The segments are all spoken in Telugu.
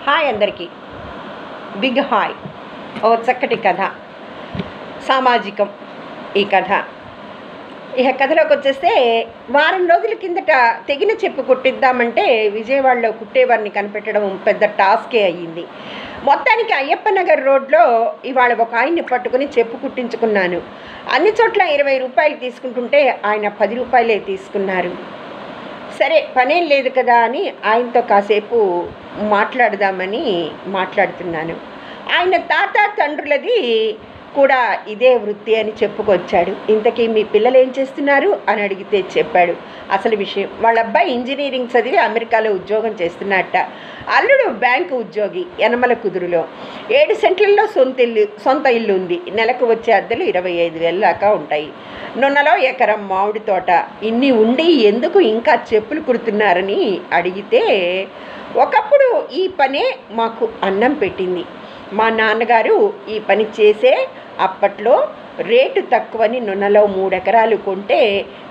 హాయ్ అందరికీ. Big hi. ఓ చక్కటి కథ, సామాజికం ఈ కథ. ఇక కథలోకి వచ్చేస్తే, వారం రోజుల కిందట తెగిన చెప్పు కుట్టిద్దామంటే విజయవాడలో కుట్టేవారిని కనిపెట్టడం పెద్ద టాస్కే అయ్యింది. మొత్తానికి అయ్యప్ప నగర్ రోడ్లో ఇవాళ ఒక ఆయన్ని పట్టుకుని చెప్పు కుట్టించుకున్నాను. అన్ని చోట్ల 20 రూపాయలు తీసుకుంటుంటే ఆయన 10 రూపాయలే తీసుకున్నారు. సరే, పనేం లేదు కదా అని ఆయనతో కాసేపు మాట్లాడదామని మాట్లాడుతున్నాను. ఆయన తాత తండ్రులది కూడా ఇదే వృత్తి అని చెప్పుకొచ్చాడు. ఇంతకీ మీ పిల్లలు ఏం చేస్తున్నారు అని అడిగితే చెప్పాడు అసలు విషయం. వాళ్ళ అబ్బాయి ఇంజనీరింగ్ చదివి అమెరికాలో ఉద్యోగం చేస్తున్నట్ట. అల్లుడు బ్యాంకు ఉద్యోగి, యనమల కుదురులో. 7 సెంట్లలో సొంత ఇల్లు ఉంది. నెలకు వచ్చే అద్దెలు 25,000 దాకా ఉంటాయి. నున్నలో ఎకరం మామిడి తోట. ఇన్ని ఉండి ఎందుకు ఇంకా చెప్పులు కుడుతున్నారని అడిగితే, ఒకప్పుడు ఈ పనే మాకు అన్నం పెట్టింది. మా నాన్నగారు ఈ పని చేసే అప్పట్లో రేటు తక్కువని నున్నలో 3 ఎకరాలు కొంటే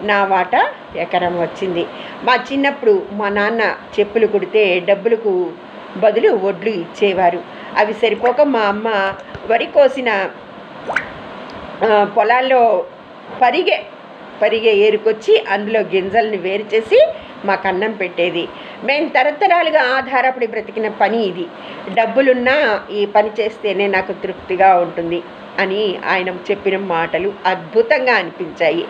నా వాటా ఎకరం వచ్చింది. మా చిన్నప్పుడు మా నాన్న చెప్పులు కుడితే డబ్బులకు బదులు వడ్లు ఇచ్చేవారు. అవి సరిపోక మా అమ్మ వరి కోసిన పొలాల్లో పరిగే ఏరుకొచ్చి అందులో గింజల్ని వేరు చేసి మాకు అన్నం పెట్టేది. మేము తరతరాలుగా ఆధారపడి బ్రతికిన పని ఇది. డబ్బులున్నా ఈ పని చేస్తేనే నాకు తృప్తిగా ఉంటుంది అని ఆయన చెప్పిన మాటలు అద్భుతంగా అనిపించాయి.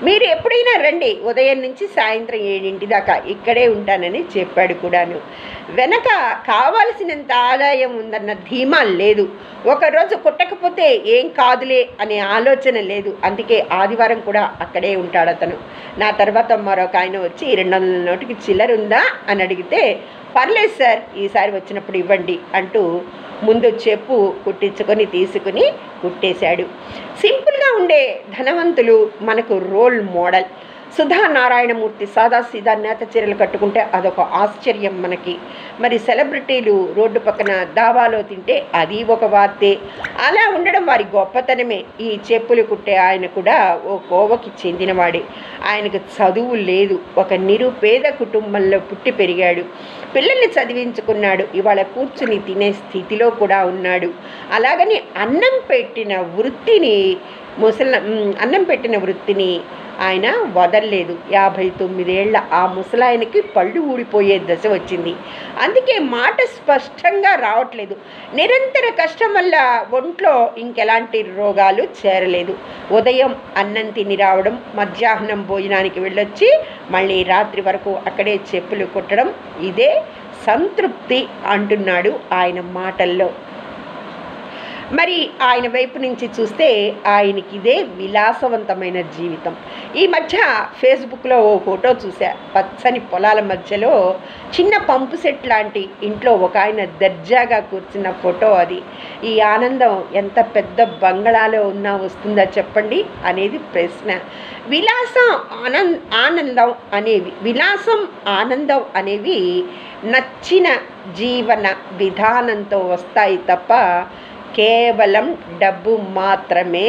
మీరు ఎప్పుడైనా రండి, ఉదయం నుంచి సాయంత్రం 7 దాకా ఇక్కడే ఉంటానని చెప్పాడు కూడాను. వెనక కావాల్సినంత ఆదాయం ఉందన్న ధీమా లేదు. ఒకరోజు కుట్టకపోతే ఏం కాదులే అనే ఆలోచన లేదు. అందుకే ఆదివారం కూడా అక్కడే ఉంటాడు అతను. నా తర్వాత మరొక ఆయన వచ్చి 200 నోటికి చిల్లరుందా అని అడిగితే, పర్లేదు సార్, ఈసారి వచ్చినప్పుడు ఇవ్వండి అంటూ ముందు చెప్పు కుట్టించుకొని తీసుకుని కుట్టేశాడు. సింపుల్గా ఉండే ధనవంతులు మనకు రోల్ మోడల్. సుధా నారాయణమూర్తి సాదాసీదా నేత చీరలు కట్టుకుంటే అదొక ఆశ్చర్యం మనకి. మరి సెలబ్రిటీలు రోడ్డు పక్కన దాబాలో తింటే అది ఒక వార్తే. అలా ఉండడం వారి గొప్పతనమే. ఈ చెప్పులు కుట్టే ఆయన కూడా ఓ కోవకి చెందినవాడే. ఆయనకు చదువు లేదు. ఒక నిరుపేద కుటుంబంలో పుట్టి పెరిగాడు. పిల్లల్ని చదివించుకున్నాడు. ఇవాళ కూర్చుని తినే స్థితిలో కూడా ఉన్నాడు. అలాగని అన్నం పెట్టిన వృత్తిని ఆయన వదల్లేదు. 59 ఏళ్ల ఆ ముసలాయనకి పళ్ళు ఊడిపోయే దశ వచ్చింది. అందుకే మాట స్పష్టంగా రావట్లేదు. నిరంతర కష్టం వల్ల ఒంట్లో ఇంకెలాంటి రోగాలు చేరలేదు. ఉదయం అన్నం తిని రావడం, మధ్యాహ్నం భోజనానికి వెళ్ళొచ్చి మళ్ళీ రాత్రి వరకు అక్కడే చెప్పులు కుట్టడం, ఇదే సంతృప్తి అంటున్నాడు ఆయన మాటల్లో. మరి ఆయన వైపు నుంచి చూస్తే ఆయనకి ఇదే విలాసవంతమైన జీవితం. ఈ మధ్య ఫేస్బుక్లో ఓ ఫోటో చూసా. పచ్చని పొలాల మధ్యలో చిన్న పంపు సెట్ లాంటి ఇంట్లో ఒక ఆయన దర్జాగా కూర్చున్న ఫోటో అది. ఈ ఆనందం ఎంత పెద్ద బంగళాలో ఉన్నా వస్తుందా చెప్పండి అనేది ప్రశ్న. విలాసం ఆనందం అనేవి నచ్చిన జీవన విధానంతో వస్తాయి తప్ప కేవలం డబ్బు మాత్రమే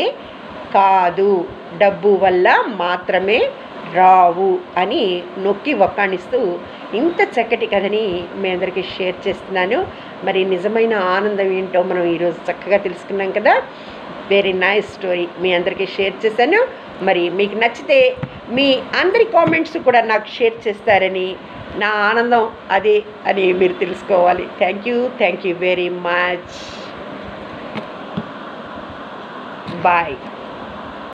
కాదు, డబ్బు వల్ల మాత్రమే రావు అని నొక్కి వక్కాణిస్తూ ఇంత చక్కటి కథని మీ అందరికీ షేర్ చేస్తున్నాను. మరి నిజమైన ఆనందం ఏంటో మనం ఈరోజు చక్కగా తెలుసుకున్నాం కదా. వెరీ నైస్ స్టోరీ మీ అందరికీ షేర్ చేశాను. మరి మీకు నచ్చితే మీ అందరి కామెంట్స్ కూడా నాకు షేర్ చేస్తారని, నా ఆనందం అదే అని మీరు తెలుసుకోవాలి. Thank you very much. Bye.